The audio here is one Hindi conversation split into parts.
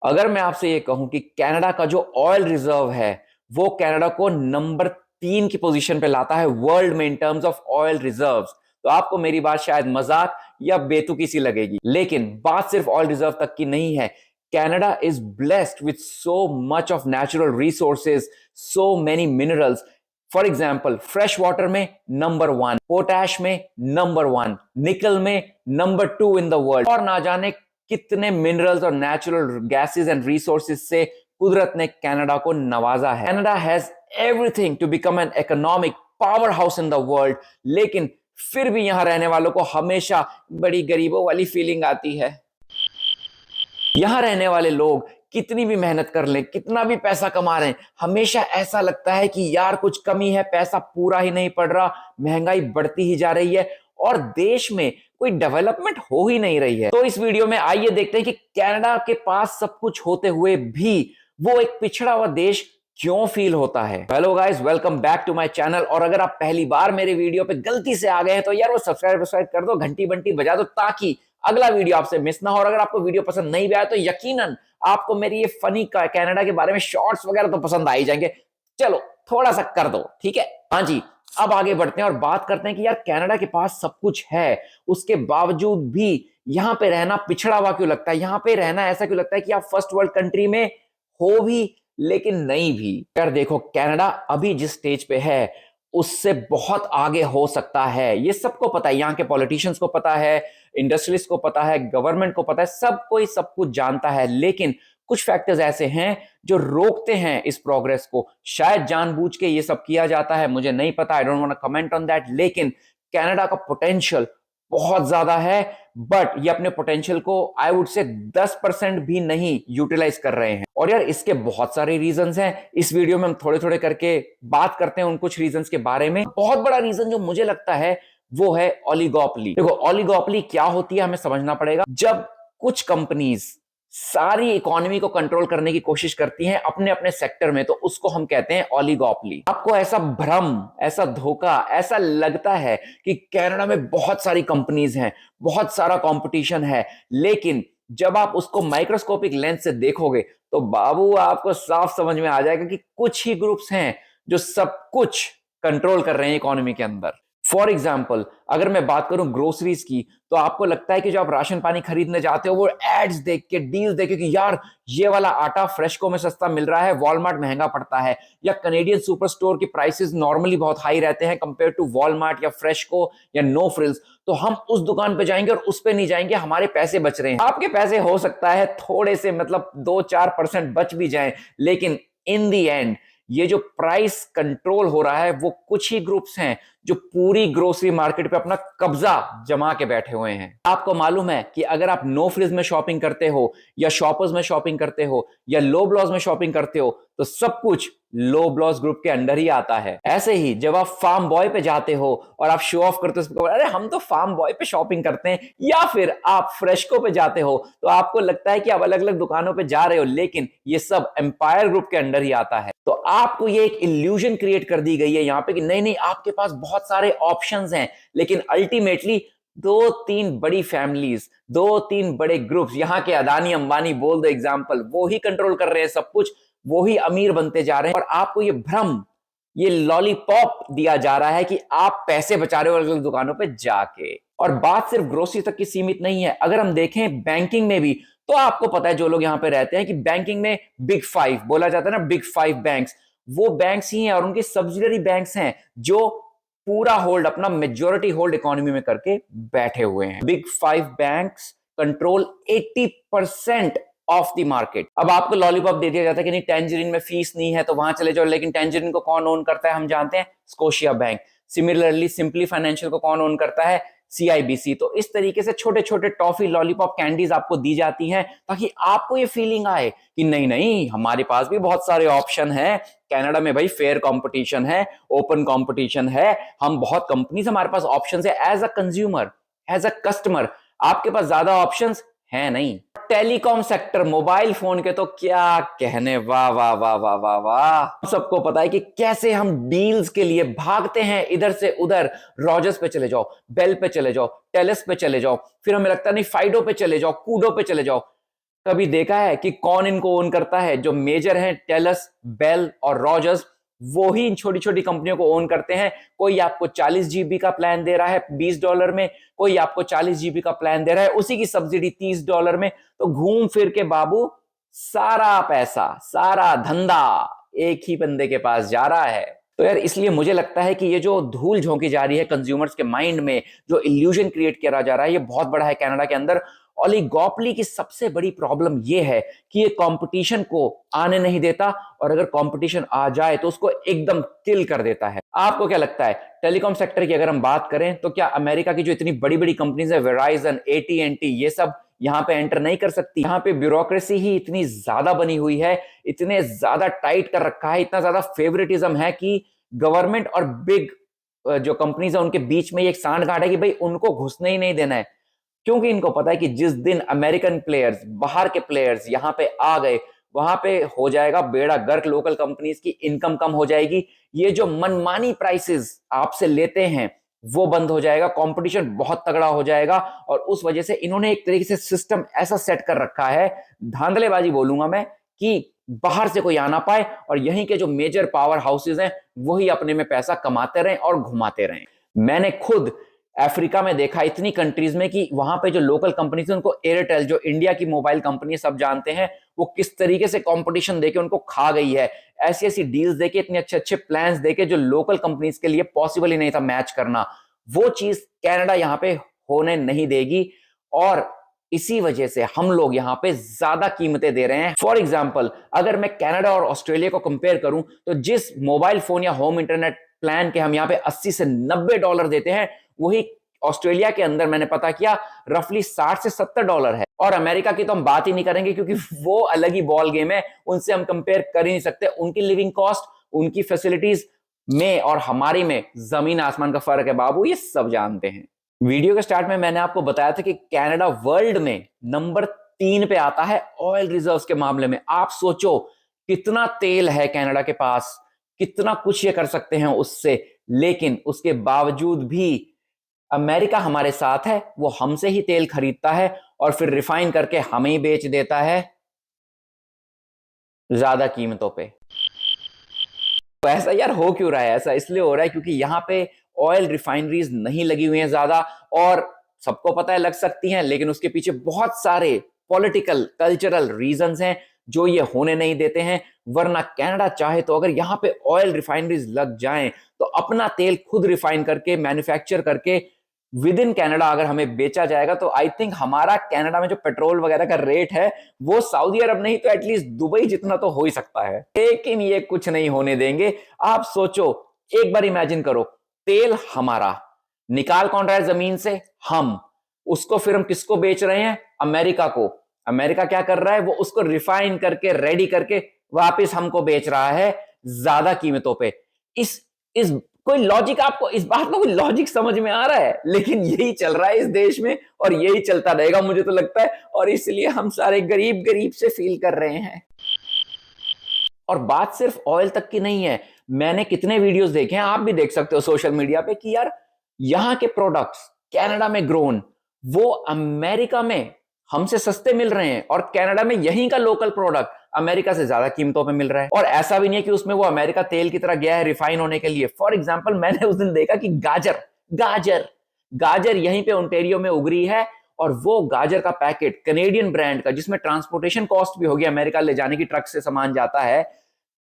अगर मैं आपसे ये कहूं कि कनाडा का जो ऑयल रिजर्व है वो कनाडा को नंबर 3 की पोजीशन पे लाता है वर्ल्ड में in terms of oil reserves, तो आपको मेरी बात शायद मजाक या बेतुकी सी लगेगी, लेकिन बात सिर्फ ऑयल रिजर्व तक की नहीं है। Canada is blessed with so much of natural resources, so many minerals. For example, fresh water में नंबर 1, पोटैश में नंबर 1, निकल में नंबर 2 इन द वर्ल्ड, और ना जाने कितने मिनरल्स और नेचुरल गैसेस एंड रिसोर्सेज से कुदरत ने कनाडा को नवाजा है। Canada has everything to become an economic power house in the world, लेकिन फिर भी यहां रहने वालों को हमेशा बड़ी गरीबों वाली फीलिंग आती है। यहां रहने वाले लोग कितनी भी मेहनत कर लें, कितना भी पैसा कमा रहे हैं, हमेशा ऐसा लगता है कि यार कुछ कमी है, पैसा पूरा ही नहीं पड़ रहा, महंगाई बढ़ती ही जा रही है और देश में कोई डेवलपमेंट हो ही नहीं रही है। तो इस वीडियो में आइए देखते हैं कि कनाडा के पास सब कुछ होते हुए भी वो एक पिछड़ा हुआ देश क्यों फील होता है। Hello guys, welcome back to my channel. और अगर आप पहली बार मेरे वीडियो पे गलती से आ गए हैं तो यार वो सब्सक्राइब कर दो, घंटी बंटी बजा दो, ताकि अगला वीडियो आपसे मिस ना हो। और अगर आपको वीडियो पसंद नहीं भी आया तो यकीनन आपको मेरी ये फनी कनाडा के बारे में शॉर्ट्स वगैरह तो पसंद आ ही जाएंगे। चलो थोड़ा सा कर दो, ठीक है। हाँ जी, अब आगे बढ़ते हैं और बात करते हैं कि यार कनाडा के पास सब कुछ है, उसके बावजूद भी यहां पे रहना पिछड़ा हुआ क्यों लगता है, यहां पे रहना ऐसा क्यों लगता है कि आप फर्स्ट वर्ल्ड कंट्री में हो भी लेकिन नहीं भी। यार देखो, कनाडा अभी जिस स्टेज पे है उससे बहुत आगे हो सकता है, ये सबको पता है, यहाँ के पॉलिटिशियंस को पता है, इंडस्ट्रियलिस्ट को पता है, गवर्नमेंट को पता है, सब कोई सब कुछ जानता है। लेकिन कुछ फैक्टर्स ऐसे हैं जो रोकते हैं इस प्रोग्रेस को। शायद जानबूझ के ये सब किया जाता है, मुझे नहीं पता, I don't want to comment on that. लेकिन कनाडा का पोटेंशियल बहुत ज्यादा है, बट ये अपने पोटेंशियल को आई वुड से 10% भी नहीं यूटिलाइज कर रहे हैं। और यार इसके बहुत सारे रीजंस हैं, इस वीडियो में हम थोड़े थोड़े करके बात करते हैं उन कुछ रीजंस के बारे में। बहुत बड़ा रीजन जो मुझे लगता है वो है ओलिगोपोली। देखो, ओलिगोपोली क्या होती है हमें समझना पड़ेगा। जब कुछ कंपनीज सारी इकोनॉमी को कंट्रोल करने की कोशिश करती हैं अपने अपने सेक्टर में, तो उसको हम कहते हैं ओलिगोपोली। आपको ऐसा भ्रम, ऐसा धोखा, ऐसा लगता है कि कनाडा में बहुत सारी कंपनीज हैं, बहुत सारा कंपटीशन है, लेकिन जब आप उसको माइक्रोस्कोपिक लेंस से देखोगे तो बाबू आपको साफ समझ में आ जाएगा कि कुछ ही ग्रुप्स हैं जो सब कुछ कंट्रोल कर रहे हैं इकोनॉमी के अंदर। फॉर एग्जाम्पल, अगर मैं बात करूं ग्रोसरीज की, तो आपको लगता है कि जो आप राशन पानी खरीदने जाते हो वो एड्स देख के, डील्स देख के कि यार ये वाला आटा फ्रेशको में सस्ता मिल रहा है, वॉलमार्ट महंगा पड़ता है, या कनेडियन सुपर स्टोर की प्राइसेस नॉर्मली बहुत हाई रहते हैं कंपेयर टू वॉलमार्ट या फ्रेशको या नो फ्रिल्स, तो हम उस दुकान पे जाएंगे और उस पे नहीं जाएंगे, हमारे पैसे बच रहे हैं। आपके पैसे हो सकता है थोड़े से, मतलब 2-4% बच भी जाएं, लेकिन इन दी एंड ये जो प्राइस कंट्रोल हो रहा है वो कुछ ही ग्रुप्स हैं जो पूरी ग्रोसरी मार्केट पे अपना कब्जा जमा के बैठे हुए हैं। आपको मालूम है कि अगर आप नो फ्रिज में शॉपिंग करते हो, या शॉपर्स में शॉपिंग करते हो, या लोब्लॉज में शॉपिंग करते हो, तो सब कुछ लोब्लॉज ग्रुप के अंडर ही आता है। ऐसे ही जब आप फार्म बॉय पे जाते हो और आप शो ऑफ करते हो, अरे हम तो फार्म बॉय पे शॉपिंग करते हैं, या फिर आप फ्रेशको पे जाते हो तो आपको लगता है कि आप अलग अलग दुकानों पे जा रहे हो, लेकिन ये सब एम्पायर ग्रुप के अंडर ही आता है। तो आपको ये एक इल्यूजन क्रिएट कर दी गई है यहां पे कि नहीं नहीं, आपके पास बहुत सारे ऑप्शंस हैं, लेकिन अल्टीमेटली 2-3 बड़ी फैमिलीज, 2-3 बड़े ग्रुप्स, यहां के अदानी अंबानी बोल दो एग्जांपल, वो ही कंट्रोल कर रहे हैं सब कुछ, वो ही अमीर बनते जा रहे हैं। और आपको ये भ्रम, ये लॉलीपॉप दिया जा रहा है कि आप पैसे बचा रहे हो अलग अलग दुकानों पे जाके। और बात सिर्फ ग्रोसरी तक की सीमित नहीं है, अगर हम देखें बैंकिंग में भी, तो आपको पता है जो लोग यहां पे रहते हैं कि बैंकिंग में बिग 5 बोला जाता है ना, बिग 5 बैंक्स, वो बैंक्स ही हैं और उनके सब्सिडरी बैंक्स हैं जो पूरा होल्ड, अपना मेजॉरिटी होल्ड इकोनॉमी में करके बैठे हुए हैं। Big 5 banks control 80% of the market. अब आपको लॉलीपॉप दे दिया जाता है कि नहीं, टैंजरीन में फीस नहीं है तो वहां चले जाओ, लेकिन टैंजरीन को कौन ओन करता है हम जानते हैं, Scotia bank. Similarly simply financial को कौन ओन करता है, सीआईबीसी। तो इस तरीके से छोटे छोटे टॉफी, लॉलीपॉप, कैंडीज आपको दी जाती हैं ताकि आपको ये फीलिंग आए कि नहीं नहीं, हमारे पास भी बहुत सारे ऑप्शन हैं, कनाडा में भाई फेयर कंपटीशन है, ओपन कंपटीशन है, हम बहुत कंपनीज, हमारे पास ऑप्शंस है। As a consumer, as a customer, आपके पास ज्यादा ऑप्शंस है नहीं। टेलीकॉम सेक्टर, मोबाइल फोन के तो क्या कहने, वाह वाह वाह वाह वाह वाह। सबको पता है कि कैसे हम डील्स के लिए भागते हैं इधर से उधर, रॉजर्स पे चले जाओ, बेल पे चले जाओ, टेलेस पे चले जाओ, फिर हमें लगता नहीं फाइडो पे चले जाओ, कूडो पे चले जाओ। कभी देखा है कि कौन इनको ओन करता है? जो मेजर हैं टेलस, बेल और रॉजर्स, वो ही इन छोटी छोटी कंपनियों को ओन करते हैं। कोई आपको 40 जीबी का प्लान दे रहा है $20 में, कोई आपको 40 जीबी का प्लान दे रहा है, उसी की सब्सिडी $30 में। तो घूम फिर के बाबू सारा पैसा, सारा धंधा एक ही बंदे के पास जा रहा है। तो यार इसलिए मुझे लगता है कि ये जो धूल झोंकी जा रही है कंज्यूमर्स के माइंड में, जो इल्यूजन क्रिएट किया जा रहा है, ये बहुत बड़ा है कनाडा के अंदर। ओलिगोपोली की सबसे बड़ी प्रॉब्लम ये है कि ये कंपटीशन को आने नहीं देता, और अगर कंपटीशन आ जाए तो उसको एकदम किल कर देता है। आपको क्या लगता है, टेलीकॉम सेक्टर की अगर हम बात करें तो क्या अमेरिका की जो इतनी बड़ी बड़ी कंपनीज है, वेराइजन, AT&T, ये सब यहां पे एंटर नहीं कर सकती? यहां पे ब्यूरोक्रेसी ही इतनी ज्यादा बनी हुई है, इतने ज्यादा टाइट कर रखा है, इतना ज्यादा फेवरेटिज्म है कि गवर्नमेंट और बिग जो कंपनीज है उनके बीच में एक सांठगांठ है कि भाई उनको घुसने ही नहीं देना है। क्योंकि इनको पता है कि जिस दिन अमेरिकन प्लेयर्स, बाहर के प्लेयर्स यहां पे आ गए, वहां पे हो जाएगा बेड़ा गर्क, लोकल कंपनीज की इनकम कम हो जाएगी, ये जो मनमानी प्राइसेस आपसे लेते हैं वो बंद हो जाएगा, कंपटीशन बहुत तगड़ा हो जाएगा। और उस वजह से इन्होंने एक तरीके से सिस्टम ऐसा सेट कर रखा है, धांधलेबाजी बोलूंगा मैं, कि बाहर से कोई आना पाए और यहीं के जो मेजर पावर हाउसेज हैं वही अपने में पैसा कमाते रहें और घुमाते रहें। मैंने खुद अफ्रीका में देखा, इतनी कंट्रीज में, कि वहां पे जो लोकल कंपनीज है उनको एयरटेल, जो इंडिया की मोबाइल कंपनी सब जानते हैं, वो किस तरीके से कंपटीशन देके उनको खा गई है। ऐसी ऐसी डील्स देके, इतने अच्छे अच्छे प्लान्स देके जो लोकल कंपनीज के लिए पॉसिबल ही नहीं था मैच करना, वो चीज कनाडा यहां पे होने नहीं देगी। और इसी वजह से हम लोग यहाँ पे ज्यादा कीमतें दे रहे हैं। फॉर एग्जाम्पल, अगर मैं कनाडा और ऑस्ट्रेलिया को कंपेयर करूं तो जिस मोबाइल फोन या होम इंटरनेट प्लान के हम यहाँ पे $80 से $90 देते हैं, वही ऑस्ट्रेलिया के अंदर मैंने पता किया रफली $60 से $70 है। और अमेरिका की तो हम बात ही नहीं करेंगे क्योंकि वो अलग ही बॉल गेम है, उनसे हम कंपेयर कर ही नहीं सकते। उनकी लिविंग कॉस्ट, उनकी फैसिलिटीज में और हमारी में जमीन आसमान का फर्क है बाबू, ये सब जानते हैं। वीडियो के स्टार्ट में मैंने आपको बताया था कि कनाडा वर्ल्ड में नंबर 3 पे आता है ऑयल रिजर्व्स के मामले में। आप सोचो कितना तेल है कनाडा के पास, कितना कुछ ये कर सकते हैं उससे, लेकिन उसके बावजूद भी अमेरिका हमारे साथ है, वो हमसे ही तेल खरीदता है और फिर रिफाइन करके हमें ही बेच देता है ज्यादा कीमतों पे। तो ऐसा यार हो क्यों रहा है? ऐसा इसलिए हो रहा है क्योंकि यहाँ पे ऑयल रिफाइनरीज नहीं लगी हुई हैं ज्यादा, और सबको पता है लग सकती हैं, लेकिन उसके पीछे बहुत सारे पॉलिटिकल, कल्चरल रीजंस हैं जो ये होने नहीं देते हैं। वरना कनाडा चाहे तो अगर यहाँ पे ऑयल रिफाइनरीज लग जाएं तो अपना तेल खुद रिफाइन करके, मैन्युफैक्चर करके विद इन कनाडा अगर हमें बेचा जाएगा, तो आई थिंक हमारा कनाडा में जो पेट्रोल वगैरह का रेट है वो सऊदी अरब नहीं तो एटलीस्ट दुबई जितना तो हो ही सकता है। लेकिन ये कुछ नहीं होने देंगे। आप सोचो, एक बार इमेजिन करो, तेल हमारा, निकाल कौन रहा है जमीन से? हम। उसको फिर हम किसको बेच रहे हैं? अमेरिका को। अमेरिका क्या कर रहा है? वो उसको रिफाइन करके, रेडी करके वापस हमको बेच रहा है ज्यादा कीमतों पे। इस कोई लॉजिक, आपको इस बात में कोई लॉजिक समझ में आ रहा है? लेकिन यही चल रहा है इस देश में और यही चलता रहेगा मुझे तो लगता है, और इसलिए हम सारे गरीब गरीब से फील कर रहे हैं। और बात सिर्फ ऑयल तक की नहीं है। मैंने कितने वीडियोस देखे हैं, आप भी देख सकते हो सोशल मीडिया पे, कि यार यहां के प्रोडक्ट्स कनाडा में ग्रोन, वो अमेरिका में हमसे सस्ते मिल रहे हैं, और कनाडा में यहीं का लोकल प्रोडक्ट अमेरिका से ज्यादा कीमतों पे मिल रहा है। और ऐसा भी नहीं है कि उसमें वो अमेरिका तेल की तरह गया है रिफाइन होने के लिए। फॉर एग्जाम्पल, मैंने उस दिन देखा कि गाजर गाजर गाजर यहीं पे ओंटारियो में उग रही है, और वो गाजर का पैकेट कनेडियन ब्रांड का, जिसमें ट्रांसपोर्टेशन कॉस्ट भी होगी, अमेरिका ले जाने की, ट्रक से सामान जाता है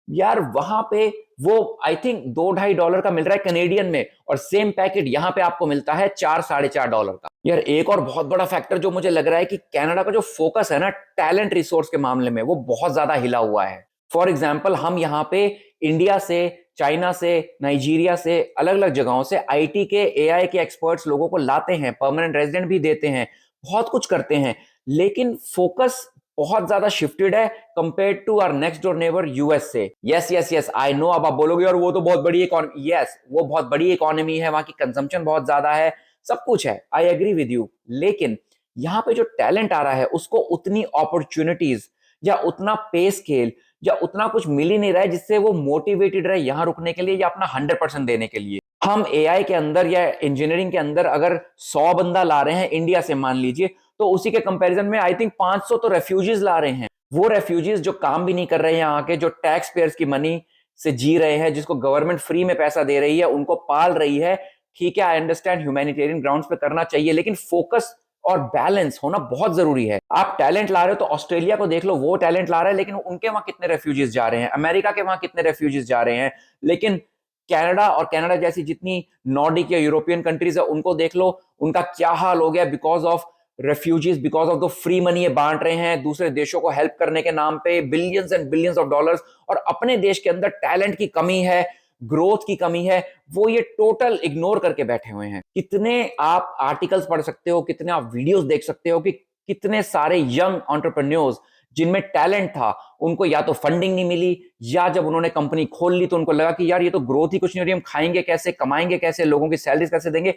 यार, वहां पे वो आई थिंक $2-2.5 का मिल रहा है कनेडियन में, और सेम पैकेट यहां पे आपको मिलता है $4-4.5 का। यार एक और बहुत बड़ा फैक्टर जो मुझे लग रहा है कि कनाडा का जो फोकस है ना टैलेंट रिसोर्स के मामले में, वो बहुत ज्यादा हिला हुआ है। फॉर एग्जाम्पल, हम यहाँ पे इंडिया से, चाइना से, नाइजीरिया से, अलग अलग जगहों से आईटी के, एआई के एक्सपर्ट्स लोगों को लाते हैं, परमानेंट रेजिडेंट भी देते हैं, बहुत कुछ करते हैं, लेकिन फोकस बहुत ज्यादा शिफ्टेड है compare to our next door neighbour US से। Yes yes yes, I know, अब आप बोलोगे और वो तो बहुत बड़ी इकोनॉमी, यस वो बहुत बड़ी इकोनॉमी है, वहां की कंजम्पशन बहुत ज्यादा है, सब कुछ है, आई एग्री विद यू। लेकिन यहाँ पे जो टैलेंट आ रहा है उसको उतनी अपॉर्चुनिटीज या उतना पे स्केल या उतना कुछ मिल ही नहीं रहा है जिससे वो मोटिवेटेड रहे यहाँ रुकने के लिए या अपना 100% देने के लिए। हम एआई के अंदर या इंजीनियरिंग के अंदर अगर 100 बंदा ला रहे हैं इंडिया से मान लीजिए, तो उसी के कंपैरिजन में आई थिंक 500 तो रेफ्यूजीज ला रहे हैं। वो रेफ्यूजीज जो काम भी नहीं कर रहे हैं यहाँ के, जो टैक्स पेयर्स की मनी से जी रहे हैं, जिसको गवर्नमेंट फ्री में पैसा दे रही है, उनको पाल रही है। ठीक है, आई अंडरस्टैंड ह्यूमैनिटेरियन ग्राउंड्स पे करना चाहिए, लेकिन फोकस और बैलेंस होना बहुत जरूरी है। आप टैलेंट ला रहे हो तो ऑस्ट्रेलिया को देख लो, वो टैलेंट ला रहा है, लेकिन उनके वहां कितने रेफ्यूजीज जा रहे हैं, अमेरिका के वहां कितने रेफ्यूजीज जा रहे हैं। लेकिन कनाडा और कनाडा जैसी जितनी नॉर्डिक या यूरोपियन कंट्रीज है, उनको देख लो, उनका क्या हाल हो गया because of refugees, because of the free money ये बांट रहे हैं दूसरे देशों को हेल्प करने के नाम पे, billions and billions of dollars. और अपने देश के अंदर टैलेंट की कमी है, ग्रोथ की कमी है, वो ये टोटल इग्नोर करके बैठे हुए हैं। कितने आप आर्टिकल्स पढ़ सकते हो, कितने आप वीडियोस देख सकते हो कि कितने सारे यंग एंटरप्रेन्योर्स जिनमें टैलेंट था, उनको या तो फंडिंग नहीं मिली, या जब उन्होंने कंपनी खोल ली तो उनको लगा कि यार ये तो ग्रोथ ही कुछ नहीं हो रही, हम खाएंगे कैसे, कमाएंगे कैसे, लोगों की सैलरीज कैसे देंगे।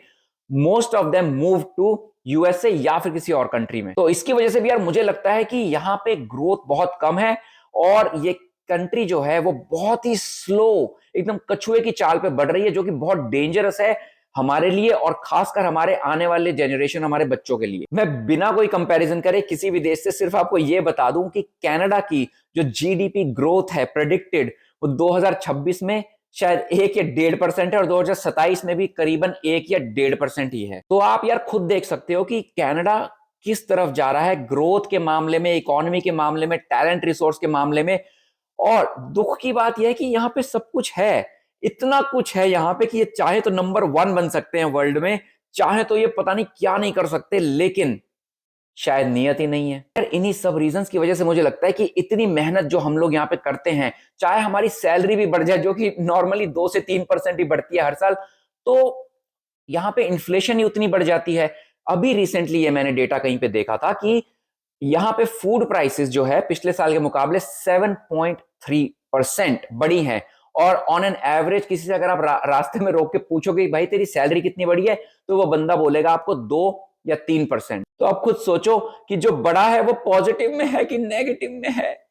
Most of them move to USA या फिर किसी और कंट्री में। तो इसकी वजह से भी यार मुझे लगता है कि यहाँ पे ग्रोथ बहुत कम है, और ये कंट्री जो है वो बहुत ही स्लो, एकदम कछुए की चाल पे बढ़ रही है, जो कि बहुत डेंजरस है हमारे लिए, और खासकर हमारे आने वाले जनरेशन, हमारे बच्चों के लिए। मैं बिना कोई कंपैरिजन करे किसी भी देश से सिर्फ आपको यह बता दूं कि कनाडा की जो जीडीपी ग्रोथ है प्रेडिक्टेड, वो 2026 में शायद 1 या 1.5% है, और 2027 में भी करीबन 1 या 1.5% ही है। तो आप यार खुद देख सकते हो कि कनाडा किस तरफ जा रहा है ग्रोथ के मामले में, इकोनॉमी के मामले में, टैलेंट रिसोर्स के मामले में। और दुख की बात यह है कि यहां पे सब कुछ है, इतना कुछ है यहां पे कि ये चाहे तो नंबर 1 बन सकते हैं वर्ल्ड में, चाहे तो ये पता नहीं क्या नहीं कर सकते, लेकिन शायद नियत ही नहीं है यार। इन्हीं सब रीजंस की वजह से मुझे लगता है कि इतनी मेहनत जो हम लोग यहाँ पे करते हैं, चाहे हमारी सैलरी भी बढ़ जाए, जो कि नॉर्मली 2 से 3% ही बढ़ती है हर साल, तो यहाँ पे इन्फ्लेशन ही उतनी बढ़ जाती है। अभी रिसेंटली ये मैंने डेटा कहीं पे देखा था कि यहाँ पे फूड प्राइसेस जो है पिछले साल के मुकाबले 7.3% बढ़ी हैं। और ऑन एन एवरेज किसी से अगर आप रास्ते में रोक के पूछोगे भाई तेरी सैलरी कितनी बढ़ी है, तो वो बंदा बोलेगा आपको 2 या 3%। तो आप खुद सोचो कि जो बड़ा है वो पॉजिटिव में है कि नेगेटिव में है।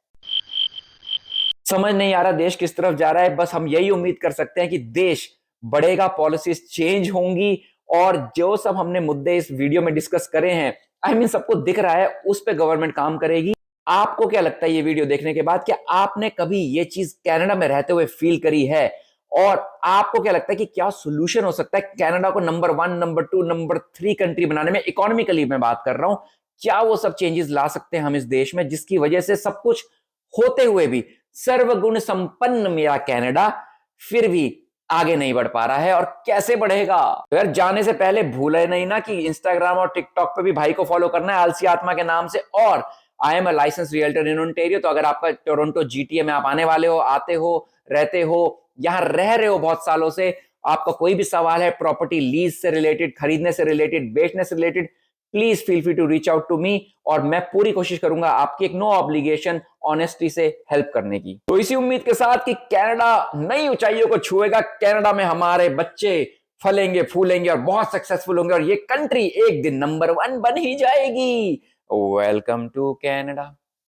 समझ नहीं आ रहा देश किस तरफ जा रहा है। बस हम यही उम्मीद कर सकते हैं कि देश बढ़ेगा, पॉलिसीज चेंज होंगी, और जो सब हमने मुद्दे इस वीडियो में डिस्कस करे हैं, आई मीन सबको दिख रहा है, उस पे गवर्नमेंट काम करेगी। आपको क्या लगता है ये वीडियो देखने के बाद, क्या आपने कभी ये चीज कनाडा में रहते हुए फील करी है? और आपको क्या लगता है कि क्या सोल्यूशन हो सकता है कनाडा को नंबर 1, नंबर 2, नंबर 3 कंट्री बनाने में? इकोनॉमिकली मैं बात कर रहा हूं, क्या वो सब चेंजेस ला सकते हैं हम इस देश में, जिसकी वजह से सब कुछ होते हुए भी सर्वगुण संपन्न मेरा कनाडा फिर भी आगे नहीं बढ़ पा रहा है? और कैसे बढ़ेगा? तो यार जाने से पहले भूले नहीं ना कि इंस्टाग्राम और टिकटॉक पे भी भाई को फॉलो करना है, आलसी आत्मा के नाम से। और I am a license realtor in Ontario. तो अगर आपका टोरंटो जीटीए में आप आने वाले हो, आते हो, रहते हो, यहां रह रहे हो बहुत सालों से, आपका कोई भी सवाल है प्रॉपर्टी लीज से रिलेटेड, खरीदने से रिलेटेड, बेचने से related, please feel free to reach out to me, और मैं पूरी कोशिश करूंगा आपकी एक नो ऑब्लिगेशन ऑनेस्टी से हेल्प करने की। तो इसी उम्मीद के साथ कि कनाडा नई ऊंचाइयों को छुएगा, कनाडा में हमारे बच्चे फलेंगे फूलेंगे और बहुत सक्सेसफुल होंगे, और ये कंट्री एक दिन नंबर 1 बन ही जाएगी। Welcome to Canada.